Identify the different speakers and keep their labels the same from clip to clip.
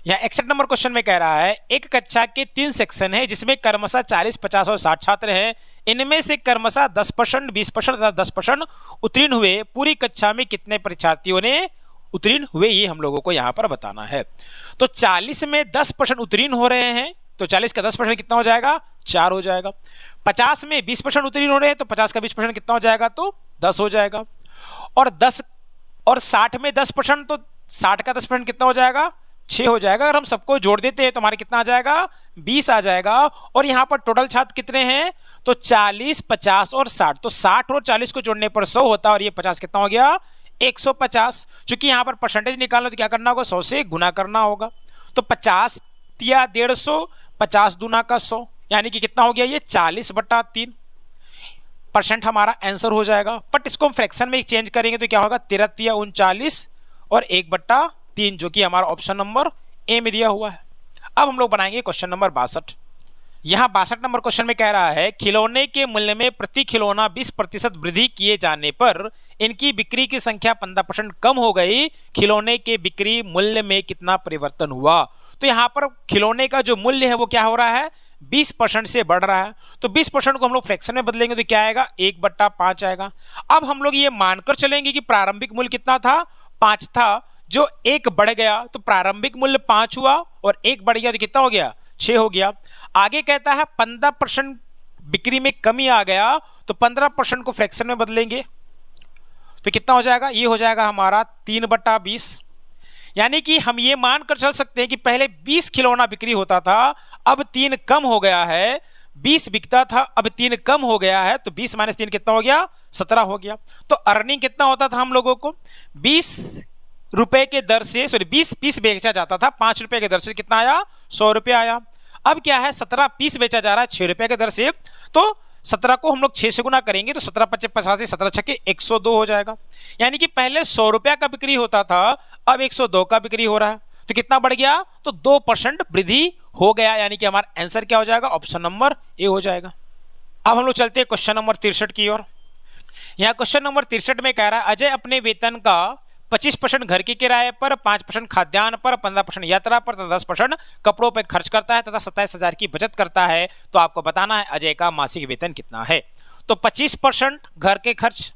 Speaker 1: यहाँ 61 number question में कह रहा है एक कक्षा के 3 सेक्शन है जिसमें क्रमशः 40, 50 और 60 छात्र हैं। इनमें से क्रमशः 10%, 20% तथा 10% उत्तीर्ण हुए। पूरी कक्षा में कितने परीक्षार्थियों ने उत्तीर्ण हुए, ये हम लोगों को यहाँ पर बताना है। तो 40 में 10% उत्तीर्ण हो रहे हैं, तो 40 का 10% कितना हो जाएगा, 4 हो जाएगा। 50 में 20% उत्तीर्ण हो रहे हैं, तो 50 का 20% कितना हो जाएगा, तो 10 हो जाएगा। और 60 में 10%, तो 60 का 10% कितना हो जाएगा, 6 हो जाएगा। अगर हम सबको जोड़ देते हैं तो हमारे कितना आ जाएगा, 20 आ जाएगा। और यहाँ पर टोटल छात्र कितने हैं, तो 40, 50 और 60। तो 60 और 40 को जोड़ने पर 100 होता है और ये 50 कितना हो गया, 150। चूंकि यहाँ पर परसेंटेज निकालना तो क्या करना होगा, 100 से गुना करना होगा। तो 50 या 150, 50 दूना का 100, यानी कि कितना हो गया, ये 40/3% हमारा आंसर हो जाएगा। बट इसको हम फ्रैक्शन में चेंज करेंगे तो क्या होगा, 13 या 39 और 1/3, जो कि हमारा ऑप्शन नंबर ए में दिया हुआ है। अब हम लोग बनाएंगे क्वेश्चन नंबर 62। यहाँ 62 नंबर क्वेश्चन में कह रहा है खिलौने के मूल्य में प्रति खिलौना 20% वृद्धि किए जाने पर इनकी बिक्री की संख्या 15% कम हो गई। खिलौने के बिक्री मूल्य में कितना परिवर्तन हुआ। तो यहाँ पर खिलौने का जो मूल्य है वो क्या हो रहा है, 20% से बढ़ रहा है। तो 20% को हम लोग फ्रैक्शन में बदलेंगे तो क्या आएगा, 1/5 आएगा। अब हम लोग ये मानकर चलेंगे कि प्रारंभिक मूल्य कितना था, 5 था, जो 1 बढ़ गया तो प्रारंभिक मूल्य 5 हुआ और 1 बढ़ गया तो कितना हो गया, 6 हो गया। आगे कहता है 15% बिक्री में कमी आ गया, तो 15% को फ्रैक्शन में बदलेंगे तो कितना हो जाएगा, ये हो जाएगा हमारा 3/20। यानी कि हम ये मानकर चल सकते हैं कि पहले 20 खिलौना बिक्री होता था, अब 3 कम हो गया है। 20 बिकता था, अब 3 कम हो गया है, तो 20 - 3 कितना हो गया, 17 हो गया। तो अर्निंग कितना होता था हम लोगों को, 20 रुपए के दर से, सॉरी 20 पीस बेचा जाता था, 5 रुपए के दर से कितना आया, 100 रुपए आया। अब क्या है, 17 पीस बेचा जा रहा है 6 रुपए के दर से, तो 17 को हम लोग 6 से गुना करेंगे तो 17 × 5 = 85, 17 × 6 = 102 हो जाएगा। यानी कि पहले 100 रुपया का बिक्री होता था, अब 102 का बिक्री हो रहा है, तो कितना बढ़ गया, तो 2% वृद्धि हो गया। यानी कि हमारा आंसर क्या हो जाएगा, ऑप्शन नंबर ए हो जाएगा। अब हम लोग चलते हैं क्वेश्चन नंबर 63 की ओर। यहाँ क्वेश्चन नंबर 63 में कह रहा है अजय अपने वेतन का 25% घर के किराए पर, 5% खाद्यान्न पर, 15% यात्रा पर तथा 10% कपड़ों पर खर्च करता है तथा 27,000 की बचत करता है। तो आपको बताना है अजय का मासिक वेतन कितना है। तो 25% घर के खर्च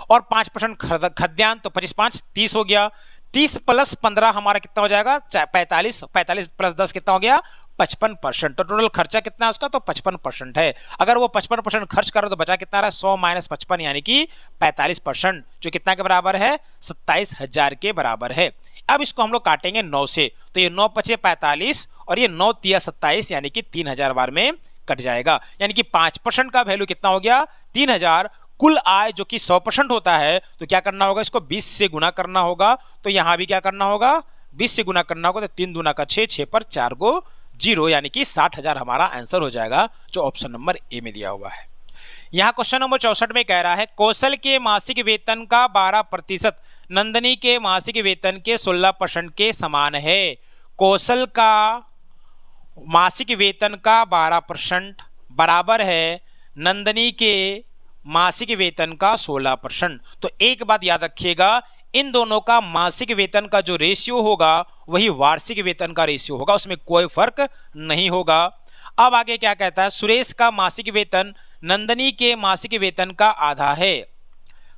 Speaker 1: और 5% खाद्यान्न, तो 25 × 5 = 30 हो गया। 30 + 15 हमारा कितना हो जाएगा, 45। 45 + 10 कितना हो गया, 55%। तो टोटल खर्चा कितना है उसका, तो 55% है। अगर वो 55% खर्च कर रहे तो बचा कितना रहा, 100 - 55 यानी कि 45%, जो कितना के बराबर है, 27,000 के बराबर है। अब इसको हम लोग काटेंगे 9 से, तो ये 9 × 5 = 45 और ये 9 × 3 = 27, यानी कि 3000 बार में कट जाएगा। यानी कि 5% का वैल्यू कितना हो गया, 3000। कुल आय जो कि 100% होता है, तो क्या करना होगा, इसको 20 से गुना करना होगा। तो यहां भी क्या करना होगा, 20 से गुना करना होगा, तो 3 दूना का 6, 6 पर 4 गो 0, यानी कि 60,000 हमारा आंसर हो जाएगा, जो ऑप्शन नंबर ए में दिया हुआ है। यहाँ क्वेश्चन नंबर 64 में कह रहा है कौशल के मासिक वेतन का 12% नंदनी के मासिक वेतन के 16% के समान है। कौशल का मासिक वेतन का 12% बराबर है नंदनी के मासिक वेतन का 16%। तो एक बात याद रखिएगा, इन दोनों का मासिक वेतन का जो रेशियो होगा वही वार्षिक वेतन का रेशियो होगा, उसमें कोई फर्क नहीं होगा। अब आगे क्या कहता है, सुरेश का मासिक वेतन नंदनी के मासिक वेतन का आधा है।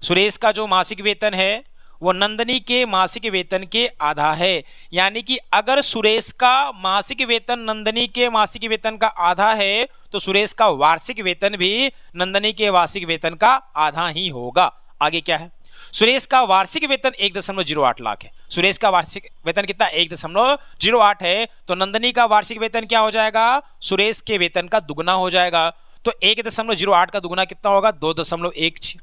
Speaker 1: सुरेश का जो मासिक वेतन है वो नंदनी के मासिक वेतन के आधा है। यानी कि अगर सुरेश का मासिक वेतन नंदनी के मासिक वेतन का आधा है, तो सुरेश का वार्षिक वेतन भी नंदनी के वार्षिक वेतन का आधा ही होगा। आगे क्या है, सुरेश का वार्षिक वेतन 1.08 लाख है। सुरेश का वार्षिक वेतन कितना, 1.08 है। तो नंदनी का वार्षिक वेतन क्या हो जाएगा, सुरेश के वेतन का दुगना हो जाएगा। तो 1.08 का दुगना कितना होगा, 2.16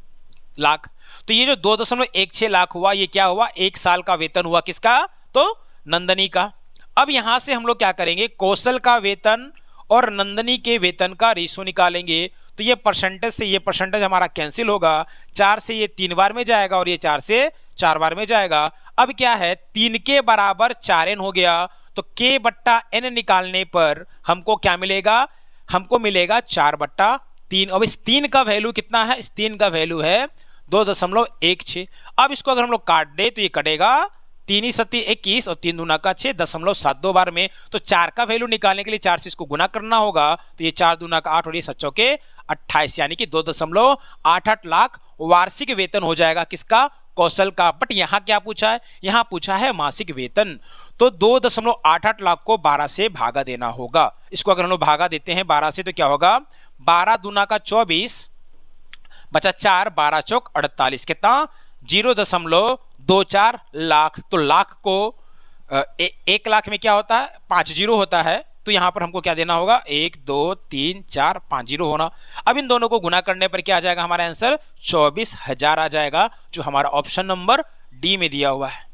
Speaker 1: लाख। तो ये जो 2.16 लाख हुआ, ये क्या हुआ, 1 साल का वेतन हुआ किसका, तो नंदनी का। अब यहां से हम लोग क्या करेंगे, कौशल का वेतन और नंदनी के वेतन का रेशियो निकालेंगे। तो ये परसेंटेज से ये परसेंटेज हमारा कैंसिल होगा, 4 से ये 3 बार में जाएगा और ये 4 से 4 बार में जाएगा। अब क्या है, 3 के बराबर 4n हो गया। तो k/n निकालने पर हमको क्या मिलेगा, हमको मिलेगा 4/3। अब इस 3 का वैल्यू कितना है, इस 3 का वैल्यू है 2.16। अब इसको अगर हम लोग काट दे तो ये कटेगा 3 ही सत्ती 21 और 3 दूना का 6, 0.72 बार में। तो 4 का वैल्यू निकालने के लिए 4 से इसको गुना करना होगा, तो ये 4 दूना का 8 और ये 7 चौके 28, यानी कि 2.88 लाख वार्षिक वेतन हो जाएगा किसका, कौशल का। बट यहाँ क्या पूछा है, यहाँ पूछा है मासिक वेतन। तो 2.88 लाख को 12 से भागा देना होगा। इसको अगर हम लोग भागा देते हैं 12 से तो क्या होगा, 12 दूना का 24 बचा 4, 12 चौक 48, कितना 0.24 लाख। तो लाख को 1 लाख में क्या होता है, 5 जीरो होता है, तो यहां पर हमको क्या देना होगा, 1 2 3 4 5 जीरो होना। अब इन दोनों को गुना करने पर क्या आ जाएगा, हमारा आंसर 24,000 आ जाएगा, जो हमारा ऑप्शन नंबर डी में दिया हुआ है।